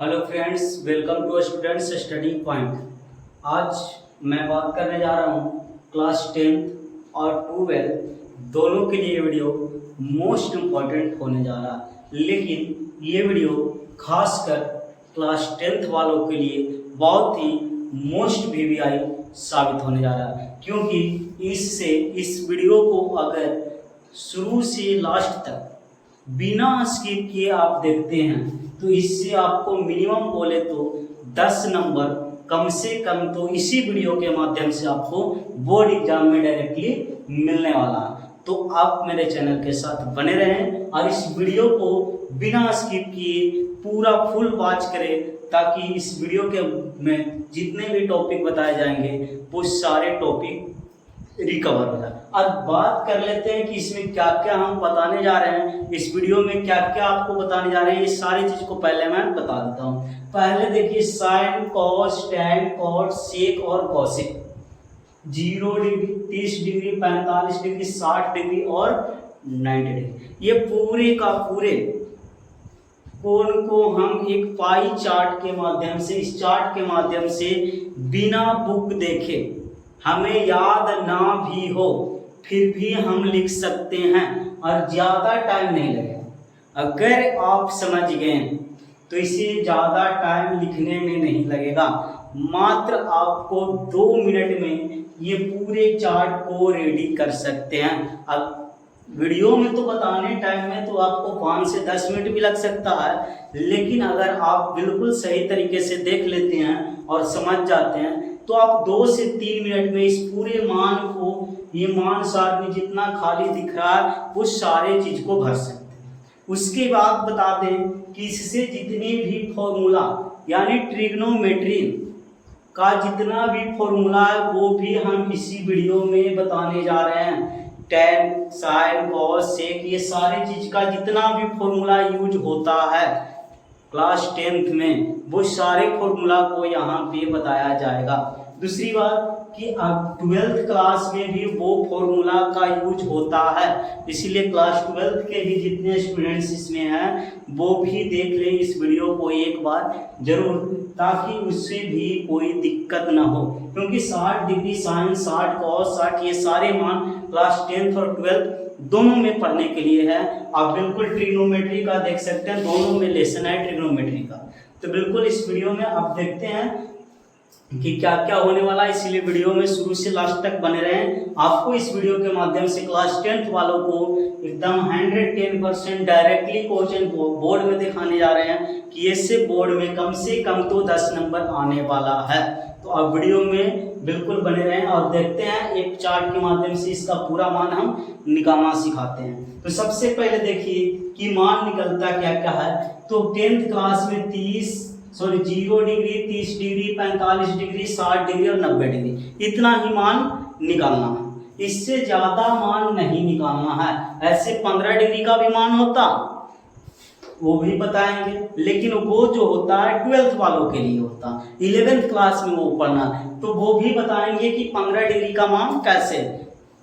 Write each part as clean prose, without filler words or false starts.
Hello friends, welcome to students study point. आज मैं बात करने जा रहा हूँ क्लास 10th और 12 दोनों के लिए वीडियो मोस्ट इम्पॉर्टेंट होने जा रहा है। लेकिन ये वीडियो खासकर क्लास 10th वालों के लिए बहुत ही मोस्ट वीवीआई साबित होने जा रहा है, क्योंकि इससे इस वीडियो को अगर शुरू से लास्ट तक बिना स्किप किए आप देखते हैं तो इससे आपको मिनिमम बोले तो 10 नंबर कम से कम तो इसी वीडियो के माध्यम से आपको बोर्ड एग्जाम में डायरेक्टली मिलने वाला है। तो आप मेरे चैनल के साथ बने रहें और इस वीडियो को बिना स्किप किए पूरा फुल वॉच करें, ताकि इस वीडियो के में जितने भी टॉपिक बताए जाएंगे वो सारे टॉपिक रिकवर हो जाए। अब बात कर लेते हैं कि इसमें क्या क्या हम बताने जा रहे हैं, इस वीडियो में क्या क्या आपको बताने जा रहे हैं। ये सारी चीज को पहले मैं बता देता हूँ। पहले देखिए साइन, कॉस, टैन, कॉट, सेक और cosec. 0 degree, 30 degree, 45 degree, 60 degree और 90 डिग्री, ये पूरे का पूरे कोण को हम एक पाई चार्ट के माध्यम से, इस चार्ट के माध्यम से बिना बुक देखे, हमें याद ना भी हो फिर भी हम लिख सकते हैं और ज़्यादा टाइम नहीं लगेगा। अगर आप समझ गए तो इसे ज़्यादा टाइम लिखने में नहीं लगेगा, मात्र आपको 2 मिनट में ये पूरे चार्ट को रेडी कर सकते हैं। अब वीडियो में तो बताने टाइम में तो आपको 5 से 10 मिनट भी लग सकता है, लेकिन अगर आप बिल्कुल सही तरीके से देख लेते हैं और समझ जाते हैं तो आप 2 से 3 मिनट में इस पूरे मान को, ये मान सार में जितना खाली दिख रहा है वो सारे चीज को भर सकते हैं। उसके बाद बता दें कि इससे जितने भी फॉर्मूला यानी ट्रिग्नोमेट्री का जितना भी फॉर्मूला है वो भी हम इसी वीडियो में बताने जा रहे हैं। टैन, साइन, कॉस, सेक, ये सारे चीज का जितना भी फॉर्मूला यूज होता है क्लास 10th में वो सारे फॉर्मूला को यहाँ पे बताया जाएगा। दूसरी बात कि अब 12th क्लास में भी वो फॉर्मूला का यूज होता है, इसीलिए क्लास 12th के भी जितने स्टूडेंट्स इसमें हैं वो भी देख लें इस वीडियो को एक बार जरूर, ताकि उससे भी कोई दिक्कत ना हो। क्योंकि 60 डिग्री साइन, 60 कॉस, 60 ये सारे मान क्लास 10th और 12th दोनों में पढ़ने के लिए है। आप बिल्कुल ट्रिग्नोमेट्री का देख सकते हैं, दोनों में लेसन है ट्रिग्नोमेट्री का। तो बिल्कुल इस वीडियो में आप देखते हैं कि क्या क्या होने वाला है, इसीलिए वीडियो में शुरू से लास्ट तक बने रहें। आपको इस वीडियो के माध्यम से क्लास 10th वालों को एकदम 110% डायरेक्टली क्वेश्चन बोर्ड में दिखाने जा रहे हैं कि इससे बोर्ड में कम से कम तो 10 नंबर आने वाला है। तो आप वीडियो में बिल्कुल बने रहें और देखते हैं एक चार्ट के माध्यम से इसका पूरा मान हम निकालना सिखाते हैं। तो सबसे पहले देखिए कि मान निकलता क्या क्या है। तो 10th क्लास में 0 डिग्री, 30 डिग्री, 45 डिग्री, 60 डिग्री और 90 डिग्री, इतना ही मान निकालना है। इससे ज्यादा मान नहीं निकालना है। ऐसे 15 डिग्री का भी मान होता वो भी बताएंगे, लेकिन वो जो होता है 12th वालों के लिए होता, 11th क्लास में वो पढ़ना है तो वो भी बताएंगे कि 15 डिग्री का मान कैसे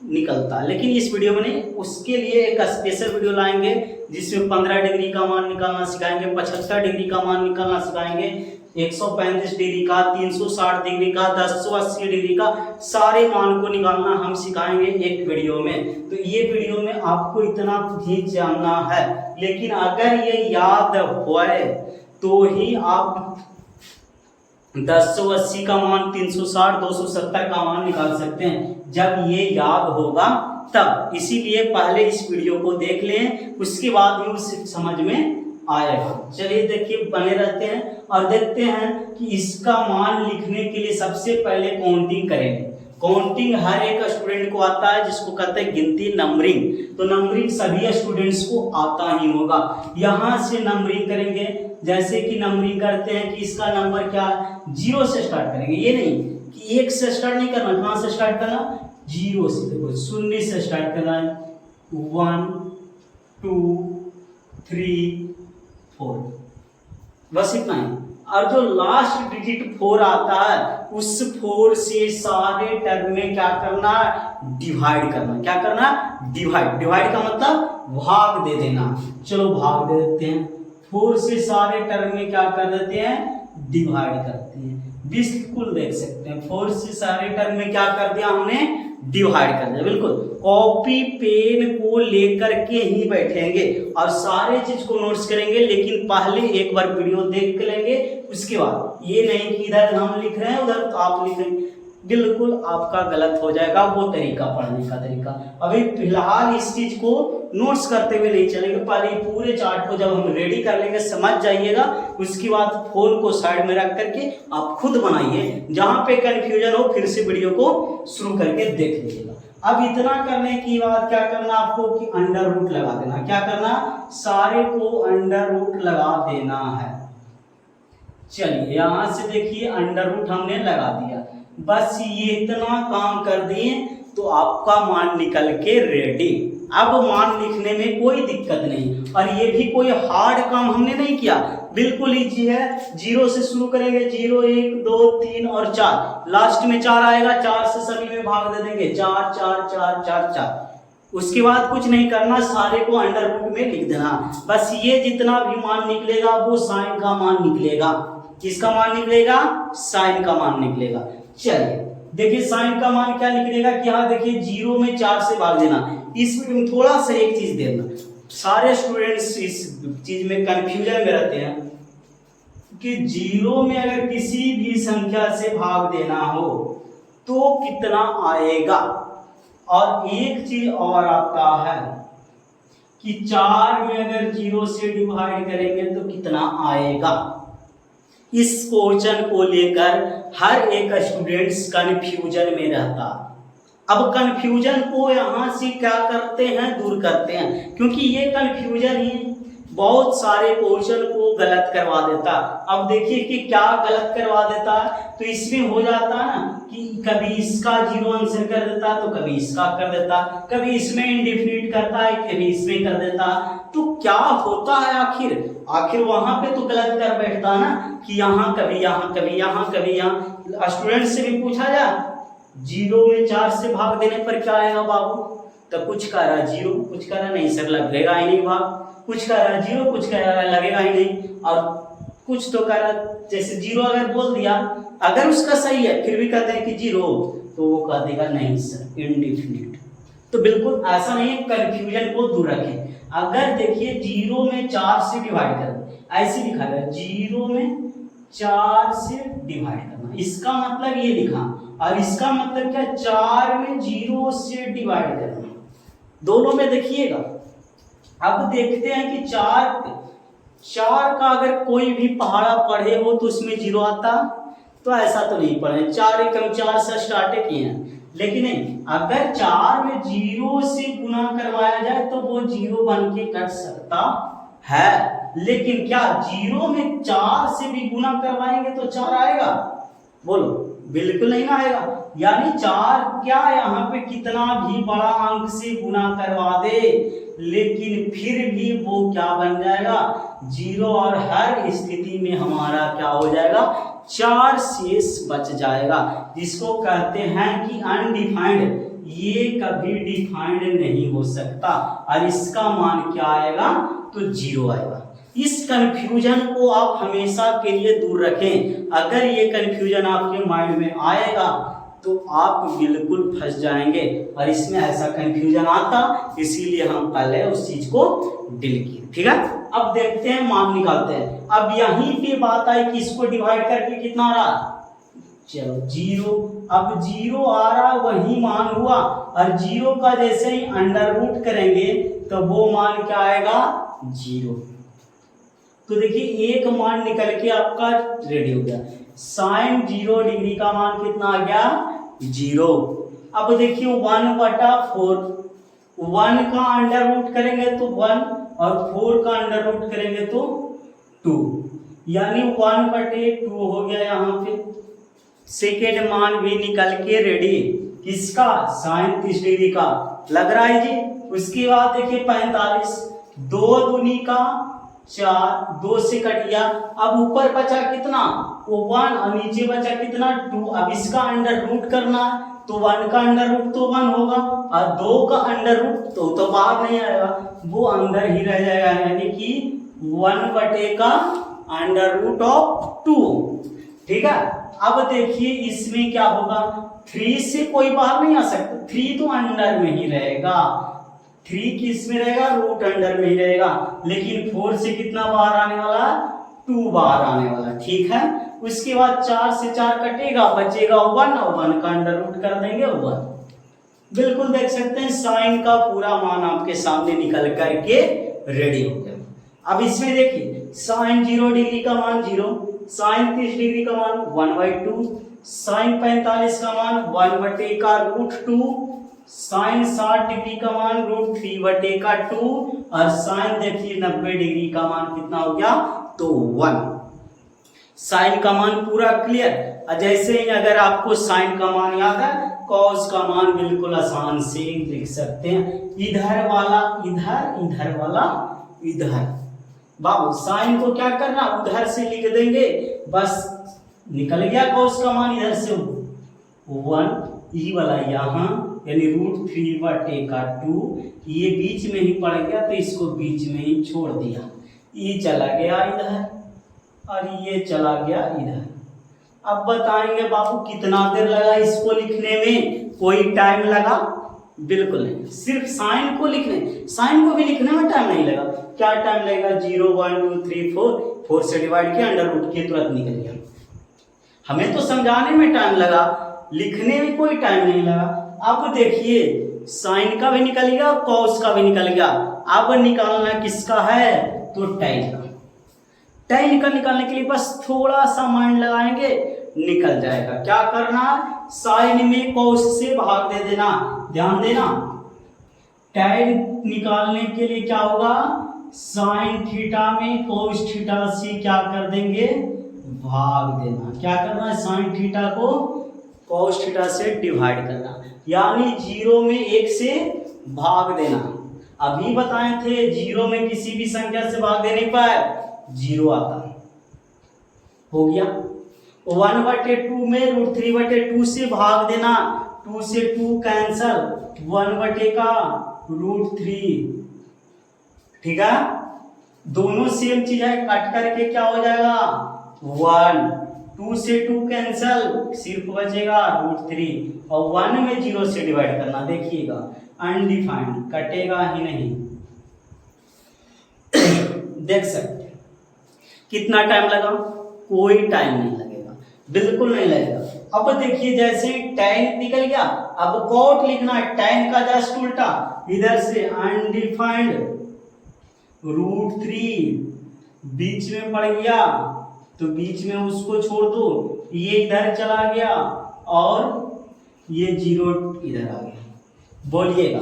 निकलता। लेकिन इस वीडियो में उसके लिए एक स्पेशल वीडियो लाएंगे जिसमें 15 डिग्री का मान निकालना सिखाएंगे, 75 डिग्री का मान निकालना सिखाएंगे, 135 डिग्री का, 360 डिग्री का, 1080 डिग्री का, सारे मान को निकालना हम सिखाएंगे एक वीडियो में। तो ये वीडियो में आपको इतना ही जानना है, लेकिन अगर ये याद होए तो ही आप 1080 का मान, 360, 270 का मान निकाल सकते हैं। जब ये याद होगा तब, इसीलिए पहले इस वीडियो को देख लें, उसके बाद में उसे समझ में आएगा। चलिए देखिए बने रहते हैं और देखते हैं कि इसका मान लिखने के लिए सबसे पहले काउंटिंग करेंगे। काउंटिंग हर एक स्टूडेंट को आता है, जिसको कहते हैं गिनती, नंबरिंग। तो नंबरिंग सभी स्टूडेंट्स को आता ही होगा। यहाँ से नंबरिंग करेंगे, जैसे कि नंबरिंग करते हैं कि इसका नंबर क्या है, 0 से स्टार्ट करेंगे। ये नहीं कि 1 से स्टार्ट नहीं करना, कहाँ से स्टार्ट करना, 0 से, देखो 0 से स्टार्ट करना है। 1 2 3 4, बस इतना ही। और जो लास्ट डिजिट 4 आता है उस 4 से सारे टर्म में क्या करना, डिवाइड करना। क्या करना, डिवाइड। डिवाइड का मतलब भाग दे देना। चलो भाग दे देते हैं। 4 से सारे टर्म में क्या कर देते हैं, डिवाइड करते हैं। बिल्कुल देख सकते हैं 4 से सारे टर्म में क्या कर दिया हमने, डिवाइड कर दिया। बिल्कुल कॉपी पेन को लेकर के ही बैठेंगे और सारे चीज को नोट्स करेंगे, लेकिन पहले एक बार वीडियो देख लेंगे, उसके बाद ये नहीं कि इधर हम लिख रहे हैं उधर तो आप लिख रहे हैं, बिल्कुल आपका गलत हो जाएगा वो तरीका, पढ़ने का तरीका। अभी फिलहाल इस चीज को नोट्स करते हुए नहीं चलेंगे, पहले पूरे चार्ट को जब हम रेडी कर लेंगे समझ जाइएगा, उसके बाद फोन को साइड में रख करके आप खुद बनाइए, जहां पे कंफ्यूजन हो फिर से वीडियो को शुरू करके देख लीजिएगा। अब इतना करने की बाद क्या करना आपको कि अंडर रूट लगा देना। क्या करना, सारे को अंडर रूट लगा देना है। चलिए यहां से देखिए अंडर रूट हमने लगा दिया, बस ये इतना काम कर दिए तो आपका मान निकल के रेडी। अब मान लिखने में कोई दिक्कत नहीं, और ये भी कोई हार्ड काम हमने नहीं किया, बिल्कुल इजी है। 0 से शुरू करेंगे, 0 1 2 3 और 4, लास्ट में 4 आएगा, 4 से सभी में भाग दे देंगे, 4 4 4 4 4। उसके बाद कुछ नहीं करना, सारे को अंडर रूट में लिख देना। बस ये जितना भी मान निकलेगा वो साइन का मान निकलेगा। किसका मान निकलेगा, साइन का मान निकलेगा। चलिए देखिए साइन का मान क्या निकलेगा कि यहाँ देखिए 0 में 4 से भाग देना। इसमें थोड़ा सा एक चीज देना, सारे स्टूडेंट्स इस चीज में कंफ्यूजन में रहते हैं कि 0 में अगर किसी भी संख्या से भाग देना हो तो कितना आएगा, और एक चीज और आता है कि 4 में अगर 0 से डिवाइड करेंगे तो कितना आएगा। इस क्वेश्चन को लेकर हर एक स्टूडेंट्स कंफ्यूजन में रहता। अब कंफ्यूजन को यहाँ से क्या करते हैं, दूर करते हैं, क्योंकि ये कंफ्यूजन ही बहुत सारे क्वेश्चन को गलत करवा देता। अब देखिए कि क्या गलत करवा देता है, तो इसमें हो जाता है ना कि कभी इसका 0 आंसर कर देता तो कभी इसका कर देता, कभी इसमें इंडेफिनिट करता है कभी इसमें कर देता। तो क्या होता है आखिर वहां पे तो गलत कर बैठता ना कि यहाँ कभी यहाँ कभी यहाँ कभी यहाँ। स्टूडेंट से भी पूछा जाए 0 में 4 से भाग देने पर क्या आएगा बाबू, तो कुछ कह रहा 0, कुछ कह रहा नहीं सर लगेगा ही नहीं भाग, कुछ कह रहा 0, कुछ कह रहा लगेगा ही नहीं, और कुछ तो कह रहा जैसे 0 अगर बोल दिया, अगर उसका सही है फिर भी कहते हैं कि 0, तो वो कह देगा नहीं सर इंडेफिनिट। तो बिल्कुल ऐसा नहीं है, कंफ्यूजन को दूर रखें। अगर देखिए 0 में 4 से डिवाइड करना, ऐसे लिखा गया 0 में 4 से डिवाइड करना, इसका मतलब ये लिखा, और इसका मतलब क्या 4 में 0 से डिवाइड करना, दोनों में देखिएगा। अब देखते हैं कि 4 का अगर कोई भी पहाड़ा पढ़े हो तो उसमें 0 आता, तो ऐसा तो नहीं पढ़े, 4 एकम 4 से स्टार्ट किए हैं, लेकिन नहीं, अगर 4 में 0 से गुना करवाया जाए तो वो 0 बन के कट सकता है, लेकिन क्या 0 में 4 से भी गुना करवाएंगे तो 4 आएगा, बोलो बिल्कुल नहीं आएगा। यानी 4 क्या यहाँ पे कितना भी बड़ा अंक से गुना करवा दे लेकिन फिर भी वो क्या बन जाएगा 0, और हर स्थिति में हमारा क्या हो जाएगा 4 शेष बच जाएगा, जिसको कहते हैं कि अनडिफाइंड। ये कभी डिफाइंड नहीं हो सकता, और इसका मान क्या आएगा तो 0 आएगा। इस कंफ्यूजन को आप हमेशा के लिए दूर रखें। अगर ये कंफ्यूजन आपके माइंड में आएगा तो आप बिल्कुल फंस जाएंगे, और इसमें ऐसा कंफ्यूजन आता इसीलिए हम पहले उस चीज को डिलीट किए। ठीक है, अब देखते हैं मान निकालते हैं। अब यहीं पे बात आई कि इसको डिवाइड करके कितना आ रहा, चलो 0। अब 0 आ रहा वही मान हुआ, और 0 का जैसे ही अंडर रूट करेंगे तो वो मान क्या आएगा 0। तो देखिए एक मान निकल के आपका रेडी हो गया, साइन 0 डिग्री का मान कितना आ गया 0। अब देखिए 1/4, 1 का अंडर रूट करेंगे तो 1, और 4 का अंडर रूट करेंगे तो 2, यानी 1/2 हो गया। यहाँ पे सेकेंड मान भी निकल के रेडी, किसका साइन 30 डिग्री का लग रहा है जी। उसके बाद देखिए 45, 2 दूनी का 4, 2 से कट गया। अब ऊपर बचा कितना 1, और नीचे बचा कितना 2। अब इसका अंडर रूट करना तो 1 का अंडर रूट तो 1 होगा, और 2 का अंडर रूट तो बाहर नहीं आएगा, वो अंदर ही रह जाएगा, यानी कि 1/√2। ठीक है, अब देखिए इसमें क्या होगा, 3 से कोई बाहर नहीं आ सकता, 3 तो अंडर में ही रहेगा, 3 किस में रहेगा, रूट अंडर में ही रहेगा, लेकिन 4 से कितना बाहर आने वाला, 2 बाहर आने वाला। ठीक है, उसके बाद 4 से 4 कटेगा, बचेगा 1 और 1 का अंडर रूट कर देंगे 1। बिल्कुल देख सकते हैं साइन का पूरा मान आपके सामने निकल करके रेडी हो गया। अब इसमें देखिए साइन 0 डिग्री का मान 0, साइन 30 डिग्री का मान 1/2, साइन 45 का मान 1/√2, साइन 60 डिग्री का मान √3/2 और साइन देखिए 90 डिग्री का मान कितना हो गया, तो 1। साइन का मान पूरा क्लियर। जैसे ही अगर आपको साइन का मान याद है, कॉस का मान बिल्कुल आसान से लिख सकते हैं, इधर वाला इधर, इधर वाला इधर। बाबू साइन को क्या करना, उधर से लिख देंगे, बस निकल गया कॉस का मान इधर से 1, ई वाला यहाँ यानी √3/2, ये बीच में ही पड़ गया तो इसको बीच में ही छोड़ दिया, ये चला गया इधर और ये चला गया इधर। अब बताएंगे बाबू कितना देर लगा इसको लिखने में, कोई टाइम लगा, बिल्कुल नहीं, सिर्फ साइन को लिखने, साइन को भी लिखने में टाइम नहीं लगा। क्या टाइम लगेगा, 0 1 2 3 4 से डिवाइड किया, अंडर रूट किया, तुरंत निकल गया। हमें तो समझाने में टाइम लगा, लिखने में कोई टाइम नहीं लगा। अब देखिए साइन का भी निकल गया, कॉस का भी निकल गया, अब निकालना किसका है, तो tan का। tan का निकालने के लिए बस थोड़ा सा माइंड लगाएंगे, निकल जाएगा। क्या करना, साइन में कॉस से भाग दे देना, ध्यान देना। tan निकालने के लिए क्या होगा, साइन थीटा में कॉस थीटा से क्या कर देंगे, भाग देना। क्या करना है, साइन थीटा को कॉस थीटा से डिवाइड करना, यानी 0 में 1 से भाग देना। अभी बताए थे 0 में किसी भी संख्या से भाग दे नहीं पाए, 0 आता हो गया। 1/2 में √3/2 से भाग देना, 2 से 2 कैंसल, 1/√3। ठीक है, दोनों सेम चीज है, कट करके क्या हो जाएगा 1, 2 से 2 कैंसल, सिर्फ बचेगा √3 और 1 में 0 से डिवाइड करना। देखिएगा अनडिफाइंड, कटेगा ही नहीं। देख सकते कितना टाइम लगा, कोई टाइम नहीं लगेगा, बिल्कुल नहीं लगेगा। अब देखिए जैसे tan निकल गया, अब कॉट लिखना है, tan का जस्ट उल्टा, इधर से अनडिफाइंड √3 बीच में पड़ गया तो बीच में उसको छोड़ दो, ये इधर चला गया और ये 0 इधर आ गया। बोलिएगा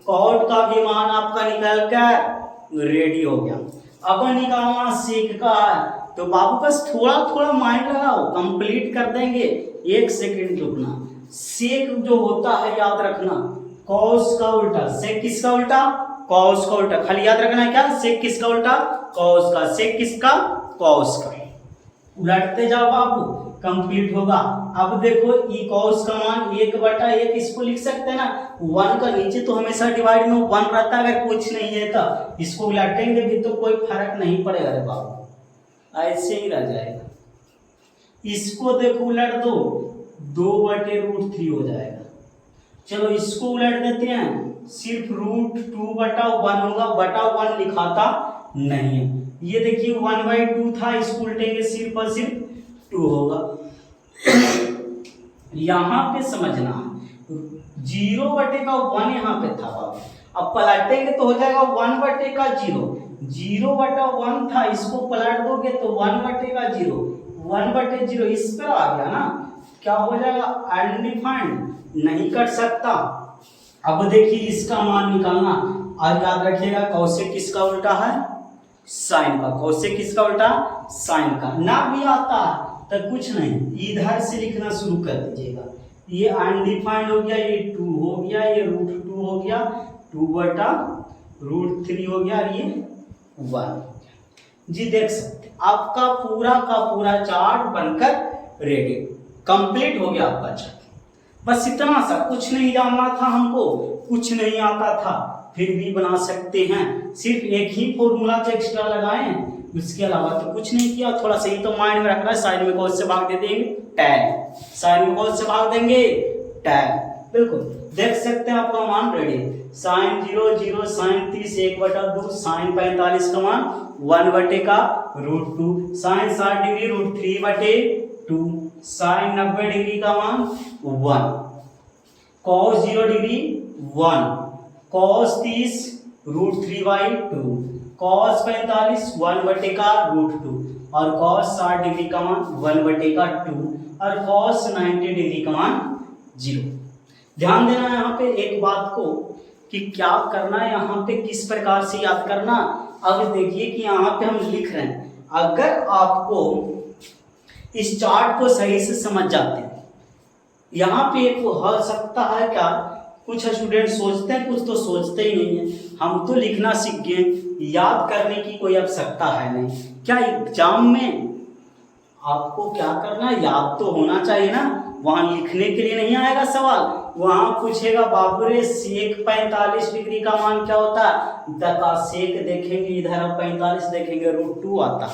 कॉट का भी मान आपका निकल कर रेडी हो गया। अब निकालना सेक का है, तो बाबू बस थोड़ा थोड़ा माइंड लगाओ, कंप्लीट कर देंगे। 1 सेकंड रुकना। सेक जो होता है याद रखना, कॉस का उल्टा, सेक किसका उल्टा, कॉस का उल्टा। खाली याद रखना है क्या, सेक किसका उल्टा, कॉस का, सेक किसका, कॉस का। उलटते जाओ बाबू, कंप्लीट होगा। अब देखो ई कॉस का मान 1/1 इसको लिख सकते हैं ना, 1 का नीचे तो हमेशा डिवाइड में 1 रहता है, अगर कुछ नहीं है तो इसको उलटेंगे भी तो कोई फर्क नहीं पड़ेगा रे बाबू, ऐसे ही रह जाएगा। इसको देखो उलट दो, 2/√3 हो जाएगा। चलो इसको उलट देते हैं, सिर्फ √2/1 होगा, बटा 1 लिखाता नहीं है। ये देखिए 1/2 था, इसको उल्टेंगे सिर्फ और सिर्फ 2 होगा। यहाँ पे समझना 0/1 यहाँ पे था बाबू, अब पलटेंगे तो हो जाएगा 1/0। 0/1 था, इसको पलट दोगे तो 1/0, 1/0 इस पर आ गया ना, क्या हो जाएगा अनडिफाइंड, नहीं कट सकता। अब देखिए इसका मान निकालना, और याद रखिएगा कौशिक किसका उल्टा है, साइन का। कौशिक किसका उल्टा, साइन का। ना भी आता तो कुछ नहीं, इधर से लिखना शुरू कर दीजिएगा। ये अनडिफाइंड हो गया, ये 2 हो गया, ये √2 हो गया, 2/√3 हो गया, ये 1 जी। देख सकते आपका पूरा का पूरा चार्ट बनकर रेडी कंप्लीट हो गया आपका चार्ट। बस इतना सा, कुछ नहीं जानना था हमको, कुछ नहीं आता था, फिर भी बना सकते हैं। सिर्फ एक ही फॉर्मूला तो एक्स्ट्रा लगाए हैं, उसके अलावा तो कुछ नहीं किया। थोड़ा सा ही तो माइंड में रखना है, साइन में कौन से भाग दे देंगे tan, साइन में कौन से भाग देंगे tan। बिल्कुल देख सकते हैं आपका मान रेडी है। साइन 0 0 साइन 30 1/2 साइन 45 का मान 1/√2 साइन 60 डिग्री √3/2 साइन 90 डिग्री का मान 1 cos 0 डिग्री 1 cos 30 √3/2 cos 45 1/√2 और cos 60 डिग्री का मान 1/2 और cos 90 डिग्री का मान 0। ध्यान देना है यहाँ पे एक बात को कि क्या करना है, यहाँ पे किस प्रकार से याद करना। अब देखिए कि यहाँ पे हम लिख रहे हैं, अगर आपको इस चार्ट को सही से समझ जाते हैं, यहाँ पे एक हो सकता है क्या, कुछ स्टूडेंट सोचते हैं, कुछ तो सोचते ही नहीं है। हम तो लिखना सीख गए, याद करने की कोई आवश्यकता है नहीं। क्या एग्जाम में आपको क्या करना है, याद तो होना चाहिए ना। वहां लिखने के लिए नहीं आएगा सवाल, वहां पूछेगा बाबू रे सेक 45 डिग्री का मान क्या होता है, दका सेक देखेंगे इधर 45 देखेंगे √2 आता।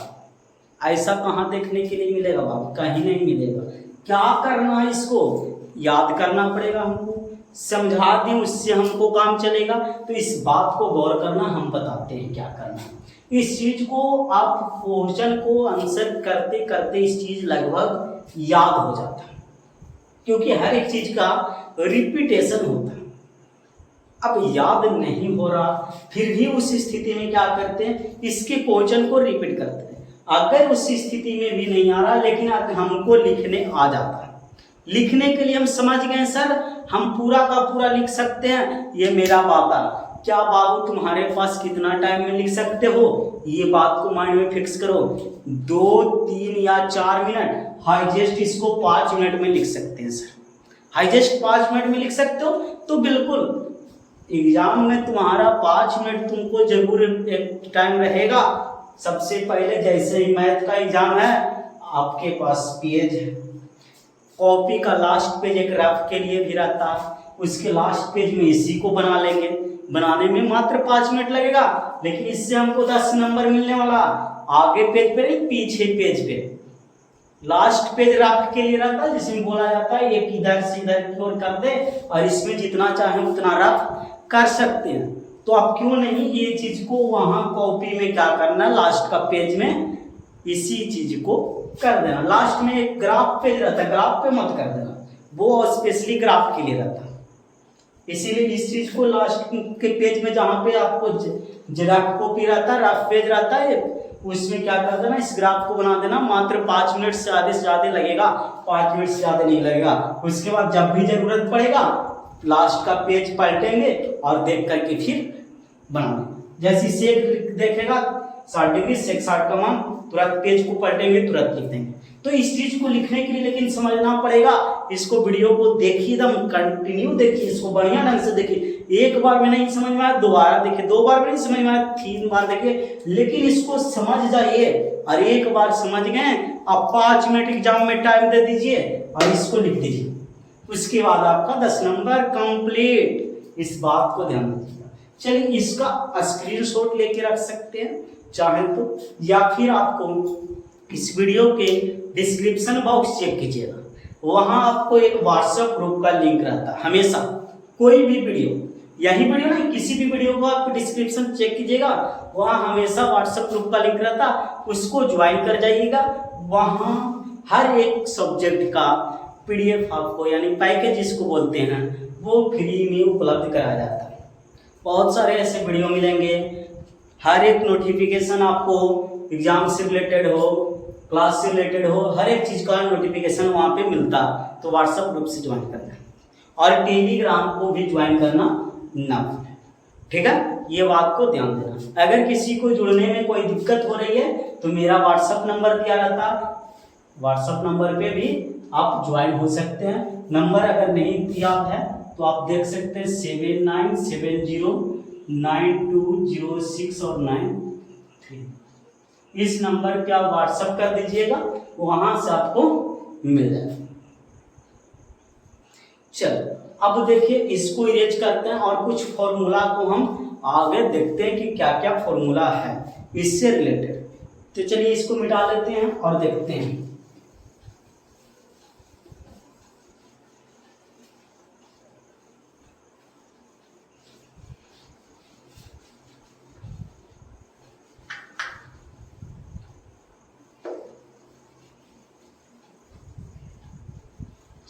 ऐसा कहाँ देखने के लिए मिलेगा बाबू, कहीं नहीं मिलेगा। क्या करना है, इसको याद करना पड़ेगा हमको, समझा दें उससे हमको काम चलेगा। तो इस बात को गौर करना, हम बताते हैं क्या करना है। इस चीज को आप क्वेश्चन को आंसर करते करते इस चीज लगभग याद हो जाता है, क्योंकि हर एक चीज का रिपीटेशन होता है। अब याद नहीं हो रहा, फिर भी उस स्थिति में क्या करते हैं, इसके क्वेश्चन को रिपीट करते हैं। अगर उस स्थिति में भी नहीं आ रहा, लेकिन हमको लिखने आ जाता है, लिखने के लिए हम समझ गए सर हम पूरा का पूरा लिख सकते हैं, ये मेरा वादा। क्या बाबू तुम्हारे पास कितना टाइम में लिख सकते हो, ये बात को माइंड में फिक्स करो। 2 3 या 4 मिनट, हाईजेस्ट इसको 5 मिनट में लिख सकते हैं सर, हाईजेस्ट 5 मिनट में लिख सकते हो। तो बिल्कुल एग्जाम में तुम्हारा 5 मिनट तुमको जरूर एक टाइम रहेगा। सबसे पहले जैसे ही मैथ का एग्जाम है, आपके पास पेज है, कॉपी का लास्ट पेज एक रफ के लिए भी रहता है, उसके लास्ट पेज में इसी को बना लेंगे। बनाने में मात्र 5 मिनट लगेगा, लेकिन इससे हमको 10 नंबर मिलने वाला। आगे पेज पे नहीं, पीछे पेज पे लास्ट पेज रफ के लिए रहता है, जिसमें बोला जाता है एक इधर से इधर की ओर कर दे, और इसमें जितना चाहे उतना रफ कर सकते हैं। तो आप क्यों नहीं ये चीज को वहां कॉपी में क्या करना, लास्ट का पेज में इसी चीज को कर देना। लास्ट में एक ग्राफ पेज रहता है, ग्राफ पे मत कर देना, वो स्पेशली ग्राफ के लिए रहता है। इसीलिए इस चीज को लास्ट के पेज में जहाँ पे आपको जेरॉक्स कॉपी रहता है, रफ पेज रहता है, उसमें क्या कर देना, इस ग्राफ को बना देना। मात्र 5 मिनट से ज्यादा लगेगा, 5 मिनट से ज्यादा नहीं लगेगा। उसके बाद जब भी जरूरत पड़ेगा लास्ट का पेज पलटेंगे और देख करके फिर बनाएंगे। जैसे सेक देखेगा 60 डिग्री, सेक 60 का मान, तुरंत पेज को पलटेंगे, तुरंत लिख देंगे। तो इस चीज को लिखने के लिए लेकिन समझना पड़ेगा। इसको वीडियो को देखिए, एकदम कंटिन्यू देखिए, इसको बढ़िया ढंग से देखिए। एक बार में नहीं समझ में आया दोबारा देखिए, 2 बार में नहीं समझ में आया 3 बार देखिए, लेकिन इसको समझ जाइए। और एक बार समझ गए, आप 5 मिनट एग्जाम में टाइम दे दीजिए और इसको लिख दीजिए, उसके बाद आपका 10 नंबर कंप्लीट। इस बात को ध्यान दीजिएगा। चलिए इसका स्क्रीनशॉट लेके रख सकते हैं चाहे तो, या फिर आपको इस वीडियो के डिस्क्रिप्शन बॉक्स चेक कीजिएगा, वहां आपको एक व्हाट्सएप ग्रुप का लिंक रहता है। हमेशा कोई भी वीडियो, यही वीडियो नहीं, किसी भी वीडियो को आप डिस्क्रिप्शन चेक कीजिएगा, वहां हमेशा व्हाट्सएप ग्रुप का लिंक रहता है, उसको ज्वाइन कर जाइएगा। वहां हर एक सब्जेक्ट का PDF आपको, यानी पैकेज जिसको बोलते हैं, वो फ्री में उपलब्ध कराया जाता है। बहुत सारे ऐसे वीडियो मिलेंगे, हर एक नोटिफिकेशन आपको एग्जाम से रिलेटेड हो, क्लास से रिलेटेड हो, हर एक चीज का नोटिफिकेशन वहाँ पे मिलता। तो व्हाट्सएप ग्रुप से ज्वाइन करना और टेलीग्राम को भी ज्वाइन करना ना भूलें, ठीक है। ये बात को ध्यान देना। अगर किसी को जुड़ने में कोई दिक्कत हो रही है तो मेरा व्हाट्सएप नंबर दिया रहता, व्हाट्सएप नंबर पे भी आप ज्वाइन हो सकते हैं। नंबर अगर नहीं दिया है तो आप देख सकते हैं 79709206 और 93। इस नंबर पे आप व्हाट्सएप कर दीजिएगा, वहां से आपको मिल जाएगा। चलो अब देखिए इसको इरेज करते हैं और कुछ फॉर्मूला को हम आगे देखते हैं कि क्या क्या फॉर्मूला है इससे रिलेटेड। तो चलिए इसको मिटा लेते हैं और देखते हैं।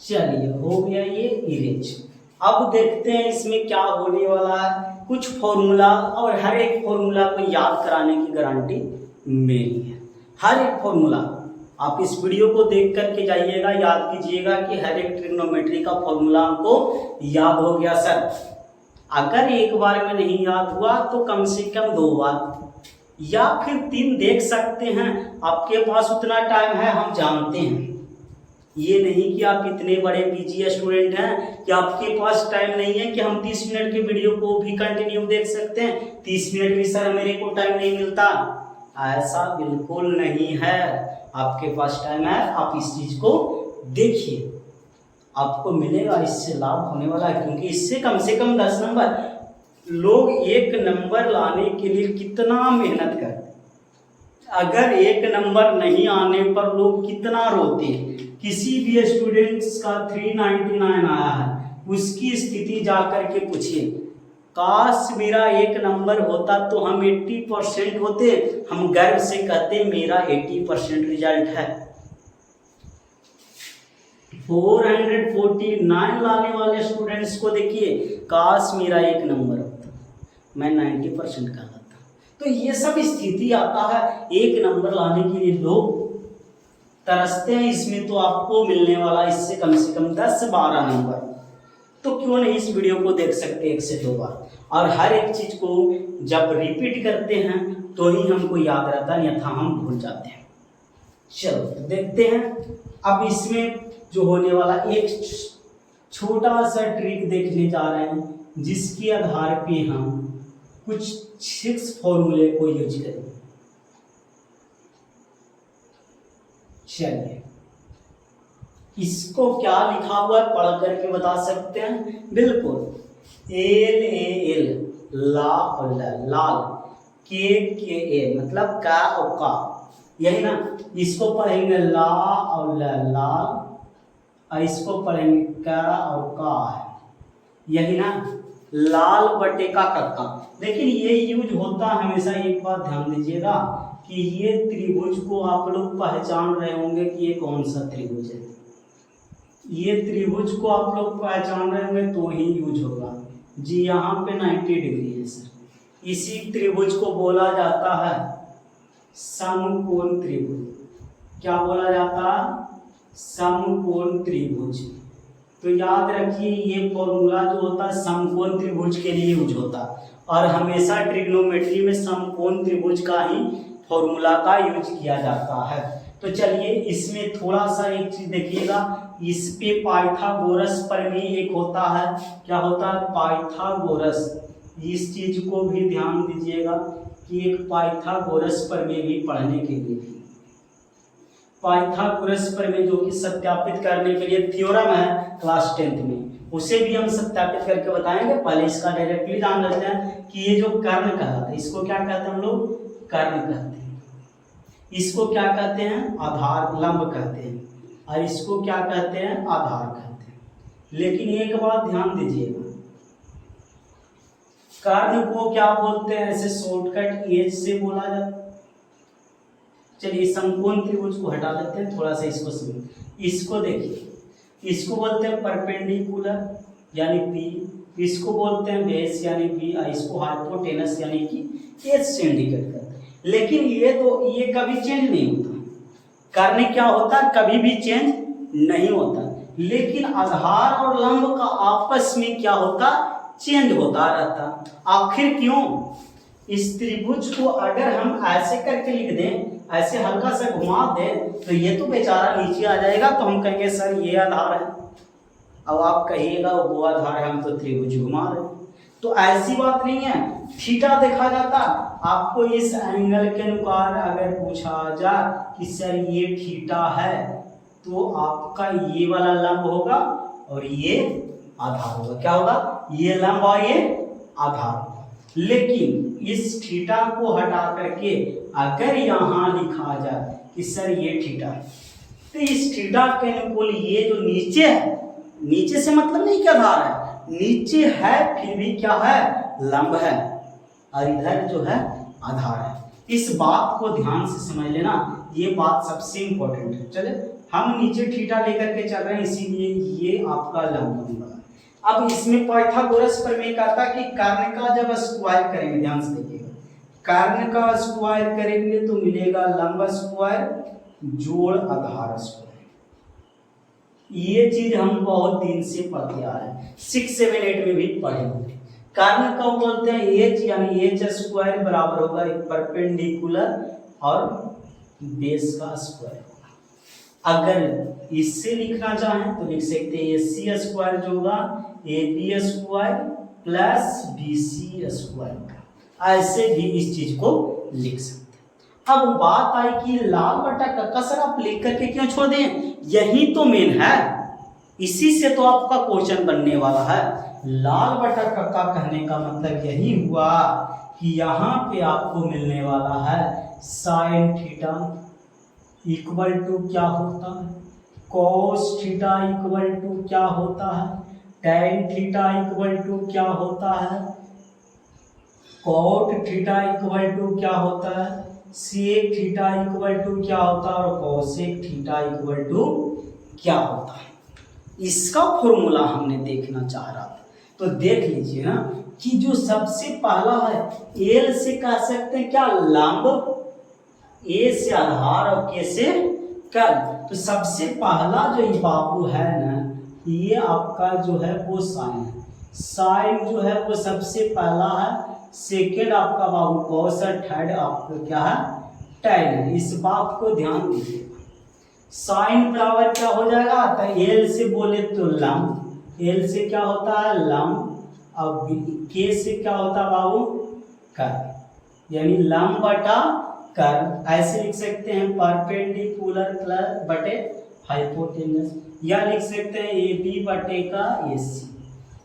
चलिए हो गया ये इरेज। अब देखते हैं इसमें क्या होने वाला है। कुछ फॉर्मूला और हर एक फॉर्मूला को याद कराने की गारंटी मेरी है। हर एक फॉर्मूला आप इस वीडियो को देख करके जाइएगा, याद कीजिएगा कि हर एक ट्रिग्नोमेट्री का फॉर्मूला हमको याद हो गया सर। अगर एक बार में नहीं याद हुआ तो कम से कम 2 बार या फिर 3 देख सकते हैं। आपके पास उतना टाइम है, हम जानते हैं। ये नहीं कि आप इतने बड़े बिजी स्टूडेंट हैं कि आपके पास टाइम नहीं है कि हम 30 मिनट के वीडियो को भी कंटिन्यू देख सकते हैं। 30 मिनट भी सर मेरे को टाइम नहीं मिलता, ऐसा बिल्कुल नहीं है। आपके पास टाइम है, आप इस चीज को देखिए, आपको मिलेगा, इससे लाभ होने वाला है। क्योंकि इससे कम से कम 10 नंबर, लोग 1 नंबर लाने के लिए कितना मेहनत करते हैं। अगर 1 नंबर नहीं आने पर लोग कितना रोते हैं। किसी भी स्टूडेंट्स का 399 आया है, उसकी स्थिति जाकर के पूछिए, काश मेरा 1 नंबर होता तो हम 80% होते। हम गर्व से कहते मेरा 80% रिजल्ट है। 449 लाने वाले स्टूडेंट्स को देखिए, काश मेरा 1 नंबर होता, मैं 90% का लाता। तो ये सब स्थिति आता है 1 नंबर लाने के लिए, लोग तरसते हैं। इसमें तो आपको मिलने वाला इससे कम से कम 10-12 नंबर। तो क्यों नहीं इस वीडियो को देख सकते 1 से 2 बार। और हर एक चीज को जब रिपीट करते हैं तो ही हमको याद रहता है, अन्यथा हम भूल जाते हैं। चलो तो देखते हैं। अब इसमें जो होने वाला एक छोटा सा ट्रिक देखने जा रहे हैं, जिसके आधार पे हम कुछ 6 फॉर्मूले को यूज करें। चलिए इसको क्या लिखा हुआ है पढ़ करके बता सकते हैं? बिल्कुल, LAL, ला और लाल, KKA मतलब का और का, यही ना। इसको पढ़ेंगे ला और लाल, और इसको पढ़ेंगे का और का है, यही ना। लाल बटे का कक्का। लेकिन ये यूज होता हमेशा, एक बात ध्यान दीजिएगा कि ये त्रिभुज को आप लोग पहचान रहे होंगे कि ये कौन सा त्रिभुज है। ये त्रिभुज को आप लोग पहचान रहे होंगे तो ही यूज होगा जी। यहाँ पे 90 डिग्री है सर। इसी त्रिभुज को बोला जाता है समकोण त्रिभुज। क्या बोला जाता है? समकोण त्रिभुज। तो याद रखिए, ये फॉर्मूला जो होता है समकोण त्रिभुज के लिए यूज होता है, और हमेशा ट्रिग्नोमेट्री में समकोण त्रिभुज का ही फॉर्मूला का यूज किया जाता है। तो चलिए इसमें थोड़ा सा एक चीज देखिएगा, इस पे पाइथागोरस प्रमेय एक होता है। क्या होता है? पाइथागोरस। इस चीज को भी ध्यान दीजिएगा कि एक पाइथागोरस प्रमेय भी पढ़ने के लिए, पाइथागोरस प्रमेय जो कि सत्यापित करने के लिए थ्योरम है क्लास 10th में, उसे भी हम सत्यापित करके बताएंगे। पहले इसका डायरेक्टली जान लेते हैं कि ये जो कर्ण कहलाता है, इसको क्या कहते हैं हम लोग? कर्ण कहते हैं। इसको क्या कहते हैं? आधार, लंब कहते हैं। और इसको क्या कहते हैं? आधार कहते हैं। लेकिन एक बात ध्यान दीजिएगा, कर्ण को क्या बोलते हैं? ऐसे शॉर्टकट एज से बोला जाता है। चलिए समकोण त्रिभुज को हटा देते हैं, थोड़ा सा इसको समझ। इसको देखिए, इसको बोलते हैं परपेंडिकुलर यानी P, इसको बोलते हैं बेस यानी B, और इसको हाइपोटेनस यानी कि एच से इंडिकेट करते हैं। लेकिन ये कभी चेंज नहीं होता। कर्ण क्या होता है? कभी भी चेंज नहीं होता। लेकिन आधार और लंब का आपस में क्या होता? चेंज होता रहता। आखिर क्यों? इस त्रिभुज को अगर हम ऐसे करके लिख दें, ऐसे हल्का सा घुमा दें, तो ये तो बेचारा नीचे आ जाएगा। तो हम कहेंगे सर ये आधार है, अब आप कहिएगा वो आधार है, हम तो त्रिभुज घुमा रहे। तो ऐसी बात नहीं है। थीटा देखा जाता, आपको इस एंगल के अनुसार अगर पूछा जाए कि सर ये थीटा है, तो आपका ये वाला लंब होगा और ये आधार होगा। क्या होगा? ये लंब और ये आधार होगा। लेकिन इस थीटा को हटा करके अगर यहाँ लिखा जाए कि सर ये थीटा है, तो इस थीटा के अनुकूल ये जो नीचे है, नीचे से मतलब नहीं क्या आधार है, नीचे है फिर भी क्या है, लंब है, और इधर जो है आधार है। इस बात को ध्यान से समझ लेना, ये बात सबसे इंपॉर्टेंट है। चले हम नीचे थीटा लेकर के चल रहे हैं, इसीलिए ये आपका लंब बनेगा। अब इसमें पाइथागोरस प्रमेय कहता है कि कर्ण का जब स्क्वायर करेंगे, ध्यान से देखिएगा, कर्ण का स्क्वायर करेंगे तो मिलेगा लंब स्क्वायर जोड़ आधार स्क्वायर। ये चीज हम बहुत दिन से पढ़ते आ रहे हैं, 6, 7, 8 में भी पढ़े होंगे। कर्ण का बोलते हैं एच, यानी एच स्क्वायर बराबर होगा एक परपेंडिकुलर और बेस का स्क्वायर होगा। अगर इससे लिखना चाहें तो लिख सकते हैं AC स्क्वायर जो होगा AB square plus BC square, ऐसे भी इस चीज को लिख सकते हैं। अब बात आई कि लाल बटा कक्का सर आप लिख करके क्यों छोड़ दें, यही तो मेन है, इसी से तो आपका क्वेश्चन बनने वाला है। लाल बटा कक्का कहने का मतलब यही हुआ कि यहाँ पे आपको मिलने वाला है साइन थीटा इक्वल टू क्या होता है, कॉस थीटा इक्वल टू क्या होता है, टैन थीटा इक्वल टू क्या होता है, कॉट थीटा इक्वल टू क्या होता है, सेक थीटा इक्वल टू क्या होता है, और कॉसेक थीटा इक्वल टू क्या होता है। इसका फॉर्मूला हमने देखना चाह रहा था, तो देख लीजिए ना कि जो सबसे पहला है एल से कह सकते हैं क्या, लंब, ए से आधार और के से कर्ण। तो सबसे पहला जो ये बाबू है ना, ये आपका जो है वो साइन है, साइन जो है वो सबसे पहला है, सेकेंड आपका बाबू कॉस है, थर्ड आपका क्या है, टैन है। इस बात को ध्यान दीजिए, साइन बराबर क्या हो जाएगा, तो एल से बोले तो लंब, एल से क्या होता है लंब, अब के से क्या होता है बाबू कर्ण, यानी लंब बटा कर्ण। ऐसे लिख सकते हैं परपेंडिकुलर प्लस बटे हाइपोटेनस, या लिख सकते हैं AB बटे का AC,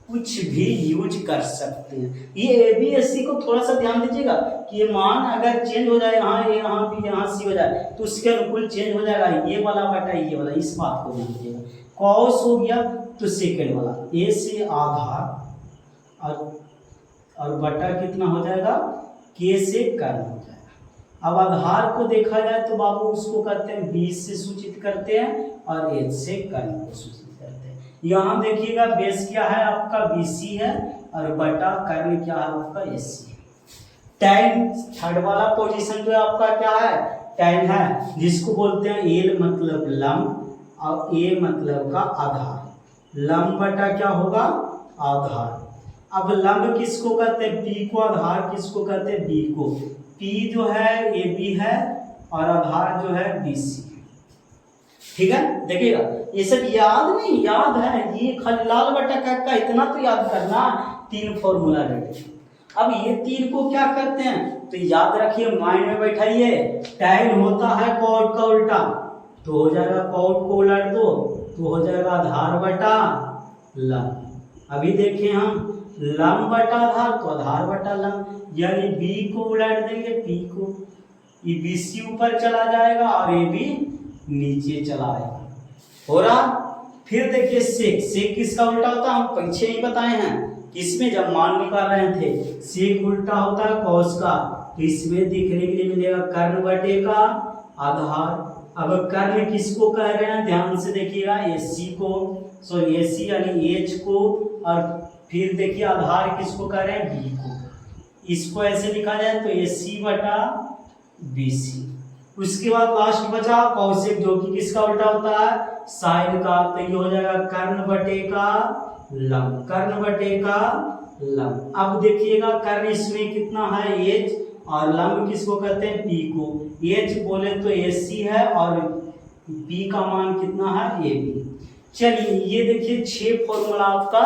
कुछ भी यूज कर सकते हैं। ये AB AC को थोड़ा सा ध्यान दीजिएगा कि ये मान अगर चेंज हो जाए, यहाँ भी यहाँ C हो जाए तो उसके अनुकूल चेंज हो जाएगा, ये वाला बटा ये वाला, इस बात को ध्यान दीजिएगा। कॉस हो गया तो सेकेंड वाला, A से आधार और बटा कितना हो जाएगा, K से कर्ण हो जाएगा। अब आधार को देखा जाए तो बाबू उसको कहते हैं 20 से सूचित करते हैं और H से कर्ण को सूचित करते हैं। यहाँ देखिएगा बेस क्या है आपका BC है और बटा कर्ण क्या है आपका AC है। टैन थर्ड वाला पोजीशन जो है आपका क्या है, टैन है, जिसको बोलते हैं एल मतलब लंब और A मतलब का आधार। लंब बटा क्या होगा, आधार। अब लंब किसको कहते हैं, P को, आधार किसको कहते हैं, B को। P जो है AB है और आधार जो है BC, ठीक है। देखिएगा ये सब याद नहीं, याद है, ये खाली लाल बटा का इतना तो याद करना, 3 फॉर्मूला रेडी। अब ये 3 को क्या करते हैं तो याद रखिए, माइंड में बैठाइए, टैन होता है कॉट का उल्टा, तो हो जाएगा कॉट को उलट दो तो हो जाएगा आधार बटा लंब। अभी देखिए हम लंब बटा आधार तो आधार बटा लंब, यानी B को उलट देंगे P को, ये BC ऊपर चला जाएगा और AB नीचे चला आएगा, हो रहा। फिर देखिए सेक, सेक किसका उल्टा होता है, हम पीछे ही बताए हैं, किसमें जब मान निकाल रहे थे, सेक उल्टा होता है कॉस का, तो इसमें दिखने के लिए मिलेगा कर्ण बटे का आधार। अब कर्ण किसको कह रहे हैं, ध्यान से देखिएगा, AC को, सॉरी AC यानी H को, और फिर देखिए आधार किसको कह रहे हैं, B को। इसको ऐसे लिखा जाए तो AC बटा BC। उसके बाद लास्ट बचा कौशिक, जो कि किसका उल्टा होता है, साइन का, तो ये हो जाएगा कर्ण बटे का लंब, कर्ण बटे का लंब। अब देखिएगा कर्ण इसमें कितना है H, और लंब किसको कहते हैं, P को। H बोले तो AC है और P का मान कितना है, AB। चलिए ये देखिए 6 फॉर्मूला आपका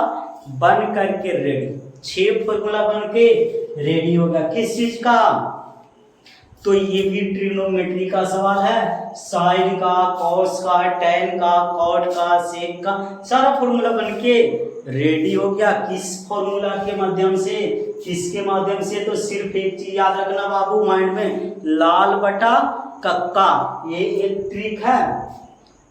बन करके रेडी, 6 फॉर्मूला बन के रेडी होगा। किस चीज का, तो ये भी ट्रिग्नोमेट्री का सवाल है, साइन का, कॉस का, टैन का, कॉट का, सेक का, सारा फॉर्मूला बन के रेडी हो गया किस फॉर्मूला के माध्यम से, किसके माध्यम से, तो सिर्फ एक चीज याद रखना बाबू माइंड में, लाल बटा कक्का, ये एक ट्रिक है,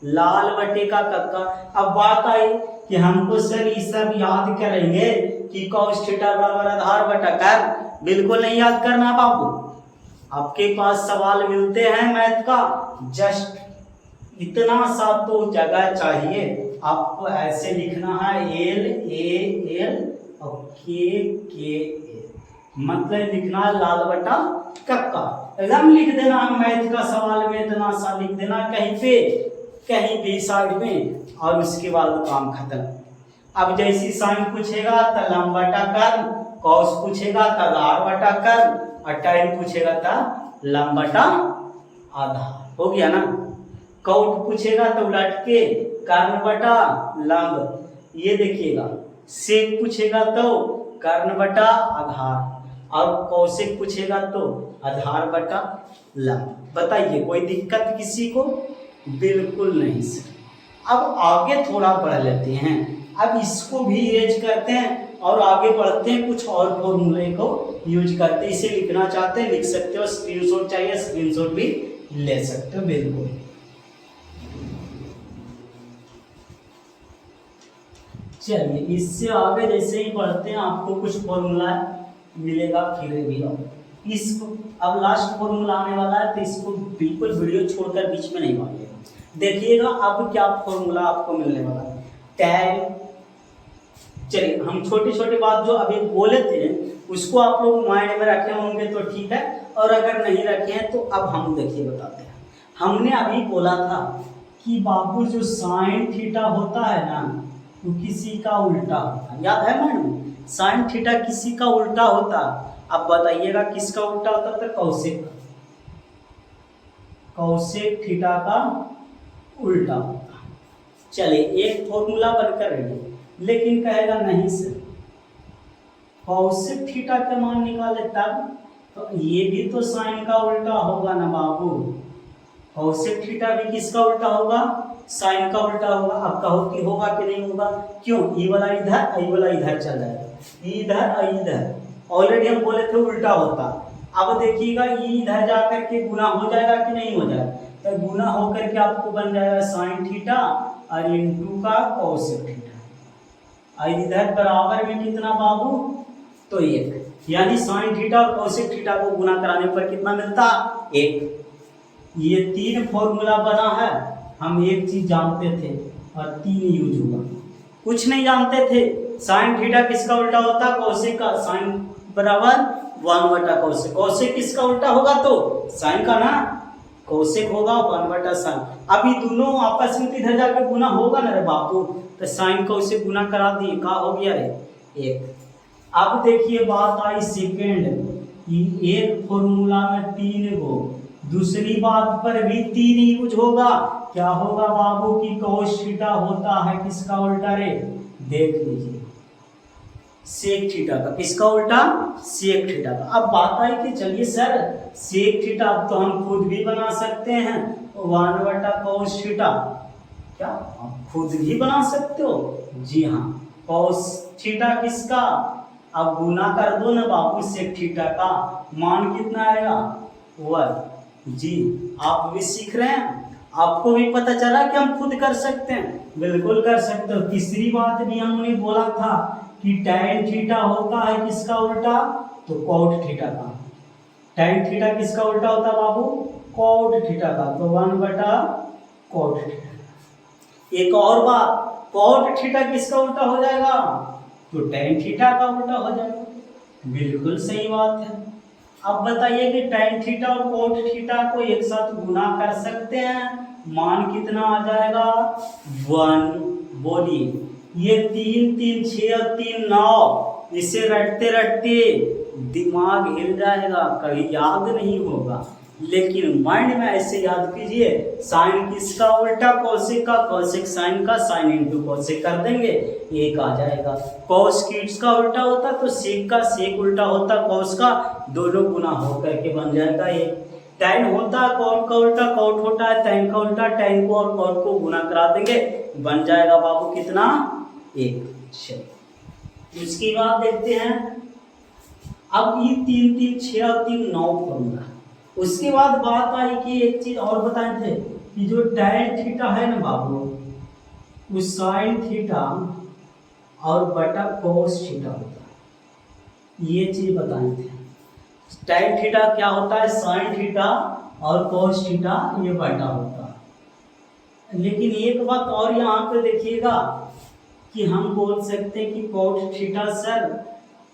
लाल बटे का कक्का। अब बात आई कि हमको सर ये सब याद करेंगे कि कॉस थीटा बराबर आधार बटा कर, बिल्कुल नहीं याद करना बाबू। आपके पास सवाल मिलते हैं मैथ का, जस्ट इतना सा तो जगह चाहिए, आपको ऐसे लिखना है एल ए एल और के ए, मतलब लिखना है लाल बटा कक्का। एकदम लिख देना है, मैथ का सवाल में इतना सा लिख देना कहीं पे, कहीं भी साइड में, और उसके बाद काम खत्म। अब जैसी साइन पूछेगा तो लंब बटा कर, कॉस पूछेगा तो आधार बटा कर, और टाइम पूछेगा तो लंब बटा आधार, हो गया ना। कौट पूछेगा तो उलट के कर्ण बटा लंब, ये देखिएगा। सेक पूछेगा तो कर्ण बटा आधार, और कौशिक पूछेगा तो आधार बटा लंब। बताइए कोई दिक्कत किसी को? बिल्कुल नहीं सर। अब आगे थोड़ा पढ़ लेते हैं, अब इसको भी यूज करते हैं और आगे बढ़ते हैं, कुछ और फॉर्मूले को यूज करते हैं। इसे लिखना चाहते हैं लिख सकते हो, स्क्रीनशॉट चाहिए स्क्रीनशॉट भी ले सकते हो, बिल्कुल। चलिए इससे आगे जैसे ही बढ़ते हैं आपको कुछ फॉर्मूला मिलेगा फिर भी। इसको अब लास्ट फॉर्मूला आने वाला है, तो इसको बिल्कुल वीडियो छोड़कर बीच में नहीं मारिएगा। देखिएगा अब क्या फॉर्मूला आपको मिलने वाला है, टैन। चलिए हम छोटी छोटी बात जो अभी बोले थे उसको आप लोग माइंड में रखे होंगे तो ठीक है, और अगर नहीं रखे हैं तो अब हम देखिए बताते हैं। हमने अभी बोला था कि बाबू जो साइन थीटा होता है ना, तो किसी का उल्टा होता है, याद है मैडम? साइन थीटा किसी का उल्टा होता। अब बताइएगा किसका उल्टा होता था? कौशिक का, कौशिक थीटा का उल्टा होता। चलिए एक फॉर्मूला बनकर रेडी, लेकिन कहेगा नहीं सर कौशिक थीटा का मान निकाले तब, तो ये भी तो साइन का उल्टा होगा ना बाबू। कौशिक थीटा भी किसका उल्टा होगा? साइन का उल्टा होगा। अब कहो कि होगा कि नहीं होगा? क्यों? ई वाला इधर, ई वाला इधर चल जाएगा, इधर इधर, ऑलरेडी हम बोले थे उल्टा होता। अब देखिएगा ई इधर जाकर के गुना हो जाएगा कि नहीं हो जाएगा? तो गुना होकर के आपको बन जाएगा साइन थीटा और इनटू का कौशिक थीटा, और इधर बराबर में कितना बाबू? तो एक, यानी साइन थीटा और कौशिक थीटा को गुना कराने पर कितना मिलता? एक। ये तीन फॉर्मूला बना है, हम एक चीज जानते थे और तीन यूज हुआ। कुछ नहीं जानते थे, साइन थीटा किसका उल्टा होता? कौशिक का। साइन बराबर 1 बटा कौशिक, कौशिक किसका उल्टा होगा? तो साइन का ना, कौशिक होगा 1 बटा साइन। अभी दोनों आपस में इधर जाकर गुना होगा ना रे बापू, तो साइन कौशिक गुना करा दिए, का हो गया रे? एक। अब देखिए बात आई सेकेंड, एक फॉर्मूला में 3 गो, दूसरी बात पर भी 3 यूज होगा। क्या होगा बाबू? की कॉस थीटा होता है किसका उल्टा रे? देख लीजिए, सेक थीटा का। किसका उल्टा? सेक थीटा का। अब बात आई कि चलिए सर सेक थीटा अब तो हम खुद भी बना सकते हैं, 1 बटा कॉस थीटा। क्या आप खुद भी बना सकते हो? जी हाँ। कॉस थीटा किसका? अब गुना कर दो ना बाबू सेक थीटा का, मान कितना आएगा? 1। जी आप भी सीख रहे हैं, आपको भी पता चला कि हम खुद कर सकते हैं, बिल्कुल कर सकते हो। तीसरी बात भी हमने बोला था कि tan थीटा होता है किसका उल्टा? तो cot थीटा का। tan थीटा किसका उल्टा होता बाबू? cot थीटा का, तो 1 बटा cot थीटा। एक और बात, cot थीटा किसका उल्टा हो जाएगा? तो tan थीटा का उल्टा हो जाएगा। बिल्कुल सही बात है। अब बताइए कि tan थीटा और cot थीटा को एक साथ गुना कर सकते हैं, मान कितना आ जाएगा? 1। बोलिए, ये 3 3 6 और 3 9, इसे रटते रटते दिमाग हिल जाएगा, कभी याद नहीं होगा। लेकिन माइंड में ऐसे याद कीजिए, साइन किसका उल्टा? कौशिक का, कौशिक साइन का, साइन इंटू कौशिक कर देंगे, एक आ जाएगा। कॉस किसका उल्टा होता? तो सेक का, सेक उल्टा होता कॉस का, दोनों गुना हो करके बन जाएगा एक। टैन होता कॉट का उल्टा, कॉट होता है टैन का उल्टा, टैन को और कॉट को गुना करा देंगे, बन जाएगा बाबू कितना? एक। चलिए उसके बाद देखते हैं अब ये 3 3 6 और 3 9 फॉर्मूला। उसके बाद बात आई कि एक चीज और बताए थे कि जो tan थीटा है ना बाबू, वो sin थीटा और बटा cos थीटा होता है। ये चीज बताए थे, tan थीटा क्या होता है, sin थीटा और cos थीटा ये बटा होता है। लेकिन एक बात और यहाँ पे देखिएगा कि हम बोल सकते हैं कि cos थीटा सर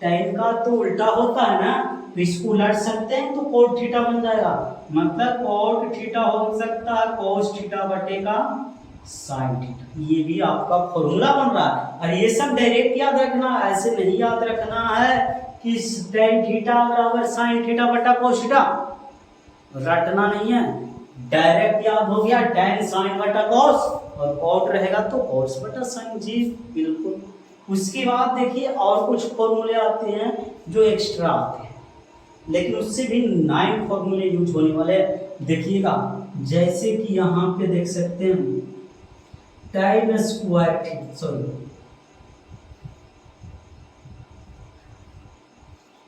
tan का तो उल्टा होता है ना, तो इसको उलट सकते हैं तो cos थीटा बन जाएगा। मतलब cos थीटा हो सकता है cos थीटा बटे का sin थीटा। ये भी आपका फॉर्मूला बन रहा है। और ये सब डायरेक्ट याद रखना, ऐसे नहीं याद रखना है कि tan थीटा बराबर sin थीटा बटा cos थीटा, रटना नहीं है। डायरेक्ट याद हो गया tan sin बटा cos, और cot रहेगा तो cos बटा sin। जी बिल्कुल। उसके बाद देखिए और कुछ फॉर्मूले आते हैं जो एक्स्ट्रा आते हैं, लेकिन उससे भी 9 फॉर्मूले यूज होने वाले हैं। देखिएगा जैसे कि यहाँ पे देख सकते हैं tan square theta, sorry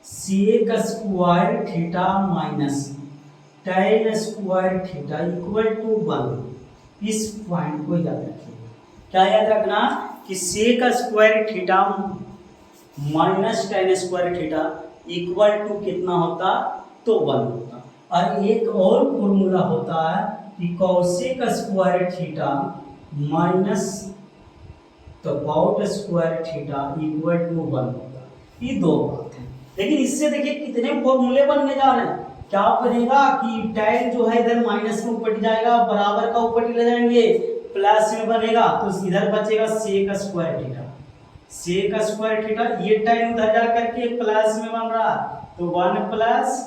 sec square theta minus tan square theta equal to 1। इस पॉइंट को याद रखिएगा। क्या याद रखना कि sec square theta minus tan square theta equal to कितना होता, तो 1 होता। और एक और फॉर्मूला होता है कि कॉसेक स्क्वायर थीटा माइनस तो cot square theta equal to 1 होता। ये दो बात है। लेकिन इससे देखिए कितने फॉर्मूले बनने जा रहे हैं। क्या बनेगा कि tan जो है इधर माइनस में ऊपर जाएगा, बराबर का ऊपर ले जाएंगे, प्लस में बनेगा तो इधर बचेगा sec square theta. Sec square theta ये tan उधर जा करके प्लस में बन रहा तो 1 प्लस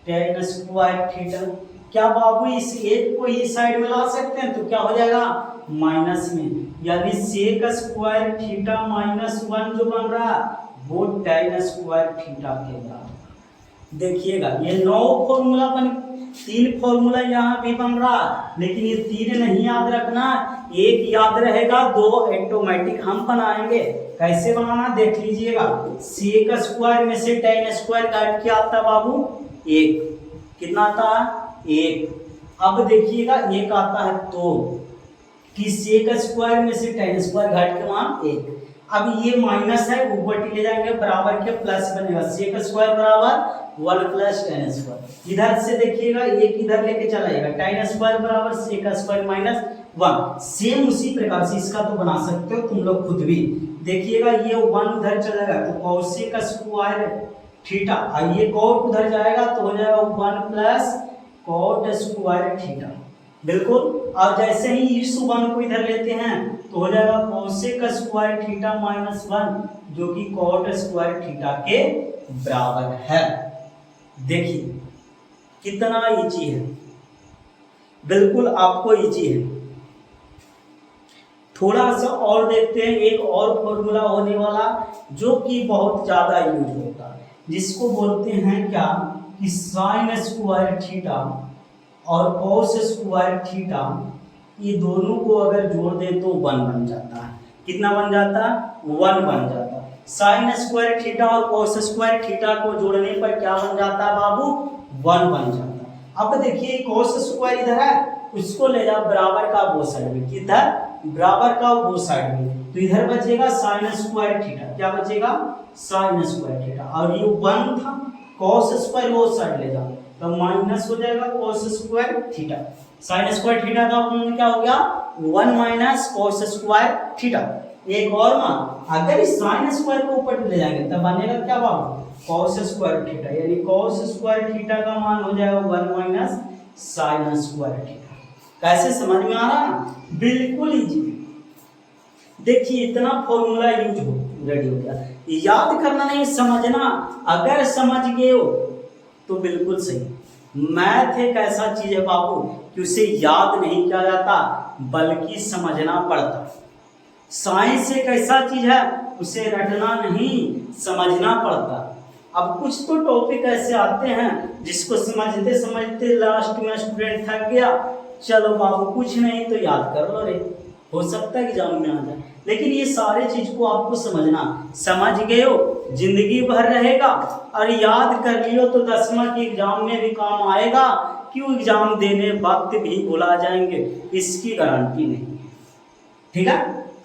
tan स्क्वायर थीटा। क्या बाबू इस एक को इस साइड में ला सकते हैं तो क्या हो जाएगा माइनस में, यानी सेक स्क्वायर थीटा माइनस 1 जो बन रहा वो tan स्क्वायर थीटा के बराबर। देखिएगा ये 9 फॉर्मूला बन, 3 फॉर्मूला यहाँ भी बन रहा, लेकिन ये 3 नहीं याद रखना, एक याद रहेगा, 2 ऑटोमेटिक हम बनाएंगे। कैसे बनाना देख लीजिएगा। सेक स्क्वायर में से tan स्क्वायर काट के आता बाबू 1, कितना आता है 1। अब देखिएगा एक आता है 2 कि सेक स्क्वायर में से tan स्क्वायर घाट के वहां 1। अब ये माइनस है ऊपर ले जाएंगे, बराबर के प्लस बनेगा, सेक स्क्वायर बराबर 1 प्लस tan स्क्वायर। इधर से देखिएगा एक इधर लेके चला जाएगा, tan स्क्वायर बराबर सेक स्क्वायर माइनस 1। सेम उसी प्रकार से इसका तो बना सकते हो तुम लोग खुद भी। देखिएगा ये 1 उधर चला जाएगा तो कॉसेक स्क्वायर थीटा, और ये कॉट उधर जाएगा तो हो जाएगा 1 प्लस कॉट स्क्वायर थीटा। बिल्कुल। और जैसे ही इस 1 को इधर लेते हैं तो हो जाएगा कॉसेक स्क्वायर थीटा माइनस 1, जो कि कॉट स्क्वायर थीटा के बराबर है। देखिए कितना इजी है, बिल्कुल आपको इजी है। थोड़ा सा और देखते हैं, एक और फॉर्मूला होने वाला जो कि बहुत ज्यादा यूज होता है, जिसको बोलते हैं क्या कि साइन स्क्वायर थीटा और कॉस स्क्वायर थीटा, ये दोनों को अगर जोड़ दें तो 1 बन जाता है। कितना बन जाता है 1 बन जाता है। साइन स्क्वायर थीटा और कॉस स्क्वायर थीटा को जोड़ने पर क्या बन जाता है बाबू 1 बन जाता है। अब देखिए कॉस स्क्वायर इधर है, उसको ले जाओ बराबर का वो साइड में, किधर बराबर का वो साइड में, तो इधर बचेगा साइन स्क्वायर थीटा। क्या बचेगा साइन स्क्वायर थीटा, और ये 1 था, कॉस स्क्वायर वो साइड ले जाओ तो माइनस हो जाएगा cos square theta. Sine square theta का क्या हो गया 1 माइनस कॉस स्क्वायर थीटा। एक और मान, अगर इस साइन स्क्वायर को ऊपर ले जाएंगे तब बनेगा क्या बाबू कॉस स्क्वायर थीटा, यानी कॉस स्क्वायर थीटा का मान हो जाएगा 1 माइनस साइन स्क्वायर थीटा। कैसे समझ में आ रहा है, बिल्कुल इजी। देखिए इतना फॉर्मूला यूज हो रेडी हो गया, याद करना नहीं समझना। अगर समझ गए हो तो बिल्कुल सही। मैथ एक ऐसा चीज है बाबू कि उसे याद नहीं किया जाता बल्कि समझना पड़ता। साइंस एक ऐसा चीज है उसे रटना नहीं समझना पड़ता। अब कुछ तो टॉपिक ऐसे आते हैं जिसको समझते समझते लास्ट में स्टूडेंट थक गया, चलो बाबू कुछ नहीं तो याद कर लो रे, हो सकता है एग्जाम में आ जाए, लेकिन ये सारे चीज को आपको समझना, समझ गए हो जिंदगी भर रहेगा, और याद कर लियो तो 10वां के एग्जाम में भी काम आएगा, क्यों एग्जाम देने वक्त भी भुला जाएंगे, इसकी गारंटी नहीं है। ठीक है,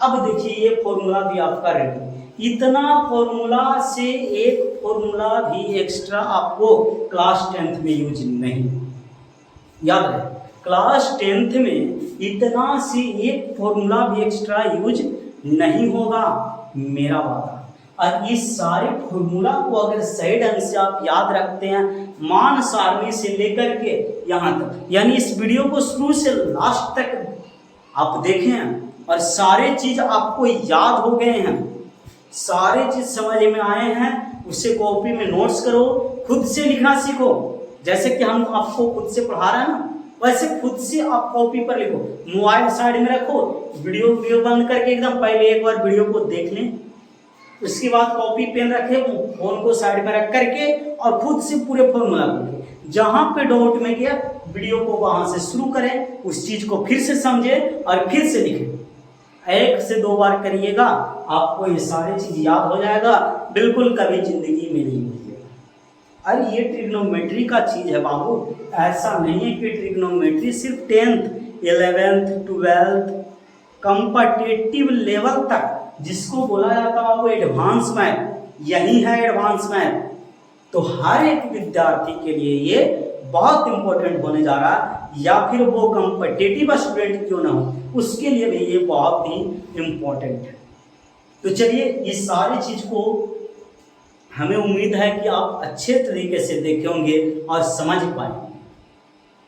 अब देखिए ये फॉर्मूला भी आपका रेडी, इतना फॉर्मूला से एक फॉर्मूला भी एक्स्ट्रा आपको क्लास 10th में यूज नहीं, याद रहे क्लास 10th में इतना से एक फॉर्मूला भी एक्स्ट्रा यूज नहीं होगा, मेरा वादा। और इस सारे फॉर्मूला को अगर सही ढंग से आप याद रखते हैं, मान सारणी से लेकर के यहाँ तक, यानी इस वीडियो को शुरू से लास्ट तक आप देखें और सारे चीज आपको याद हो गए हैं, सारे चीज समझ में आए हैं, उसे कॉपी में नोट्स करो, खुद से लिखना सीखो। जैसे कि हम आपको खुद से पढ़ा रहे हैं ना, वैसे खुद से आप कॉपी पर लिखो, मोबाइल साइड में रखो, वीडियो बंद करके एकदम पहले एक बार वीडियो को देख लें, उसके बाद कॉपी पेन रखे, फोन को साइड में रख करके और खुद से पूरे फॉर्मूला लिखे, जहां पे डाउट में गया वीडियो को वहां से शुरू करें, उस चीज को फिर से समझे और फिर से लिखें। 1 से 2 बार करिएगा, आपको ये सारी चीज याद हो जाएगा, बिल्कुल कभी जिंदगी में नहीं भूलिएगा। अरे ये ट्रिग्नोमेट्री का चीज है बाबू, ऐसा नहीं है कि ट्रिग्नोमेट्री सिर्फ 10th 11th 12th competitive level तक, जिसको बोला जाता है बाबू एडवांस मैथ, यही है एडवांस मैथ। तो हर एक विद्यार्थी के लिए ये बहुत इंपॉर्टेंट होने जा रहा है, या फिर वो कॉम्पिटिटिव स्टूडेंट क्यों ना हो, उसके लिए भी ये बहुत ही इंपॉर्टेंट है। तो चलिए इस सारी चीज को हमें उम्मीद है कि आप अच्छे तरीके से देखे होंगे और समझ पाएंगे।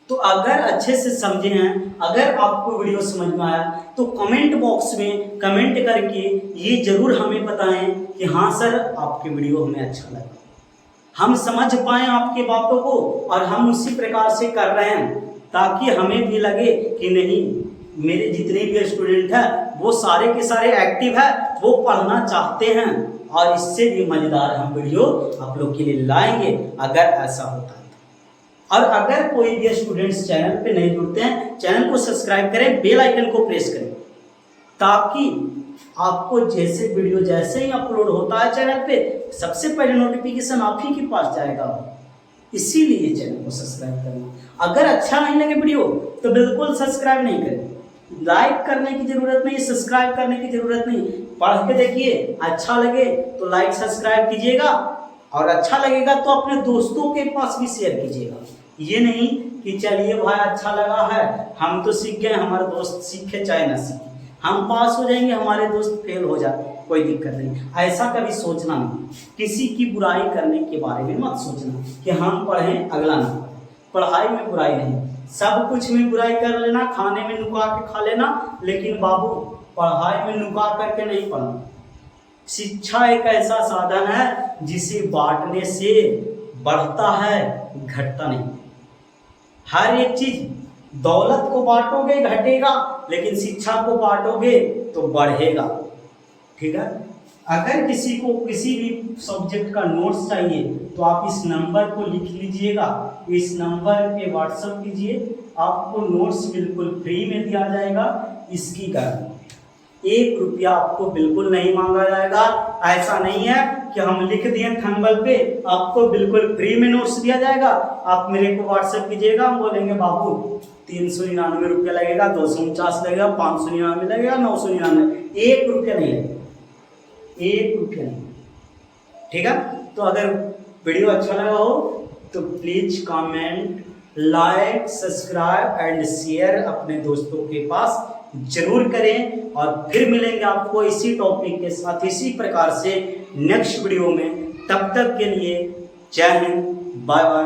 तो अगर अच्छे से समझे हैं, अगर आपको वीडियो समझ में आया, तो कमेंट बॉक्स में कमेंट करके ये जरूर हमें बताएं कि हाँ सर आपके वीडियो हमें अच्छा लगा, हम समझ पाएं आपके बातों को और हम उसी प्रकार से कर रहे हैं, ताकि हमें भी लगे कि नहीं मेरे जितने भी स्टूडेंट हैं वो सारे के सारे एक्टिव है, वो पढ़ना चाहते हैं, और इससे भी मजेदार हम वीडियो आप लोग के लिए लाएंगे अगर ऐसा होता है। और अगर कोई भी स्टूडेंट्स चैनल पे नहीं जुड़ते हैं, चैनल को सब्सक्राइब करें, बेल आइकन को प्रेस करें, ताकि आपको जैसे वीडियो जैसे ही अपलोड होता है चैनल पे, सबसे पहले नोटिफिकेशन आप ही के पास जाएगा। इसीलिए चैनल को सब्सक्राइब करना। अगर अच्छा नहीं लगे वीडियो तो बिल्कुल सब्सक्राइब नहीं करें, लाइक करने की जरूरत नहीं, सब्सक्राइब करने की जरूरत नहीं, पढ़ के देखिए, अच्छा लगे तो लाइक सब्सक्राइब कीजिएगा, और अच्छा लगेगा तो अपने दोस्तों के पास भी शेयर कीजिएगा। ये नहीं कि चलिए भाई अच्छा लगा है, हम तो सीख गए, हमारे दोस्त सीखे चाहे ना सीखे, हम पास हो जाएंगे, हमारे दोस्त फेल हो जाए, कोई दिक्कत नहीं। ऐसा कभी सोचना नहीं, किसी की बुराई करने के बारे में मत सोचना कि हम पढ़ें अगला ना पढ़े। पढ़ाई में बुराई नहीं, सब कुछ में बुराई कर लेना, खाने में नुका के खा लेना, लेकिन बाबू पढ़ाई में नुका करके नहीं पढ़ना। शिक्षा एक ऐसा साधन है जिसे बांटने से बढ़ता है, घटता नहीं। हर एक चीज दौलत को बांटोगे घटेगा, लेकिन शिक्षा को बांटोगे तो बढ़ेगा। ठीक है, अगर किसी को किसी भी सब्जेक्ट का नोट्स चाहिए तो आप इस नंबर को लिख लीजिएगा, इस नंबर पे व्हाट्सएप कीजिए, आपको नोट्स बिल्कुल फ्री में दिया जाएगा। इसकी गारंटी, 1 रुपया आपको बिल्कुल नहीं मांगा जाएगा। ऐसा नहीं है कि हम लिख दिए थंबल पे आपको बिल्कुल फ्री में नोट्स दिया जाएगा। आप मेरे को व्हाट्सएप कीजिएगा, हम बोलेंगे बाबू 399 रुपया लगेगा, 249 लगेगा, 599 लगेगा, 999, 1 रुपया नहीं लगेगा, 1 रुपया नहीं। ठीक है, तो अगर वीडियो अच्छा लगा हो तो please comment, like, subscribe and share अपने दोस्तों के पास जरूर करें, और फिर मिलेंगे आपको इसी टॉपिक के साथ इसी प्रकार से नेक्स्ट वीडियो में। तब तक के लिए जय हिंद, बाय बाय।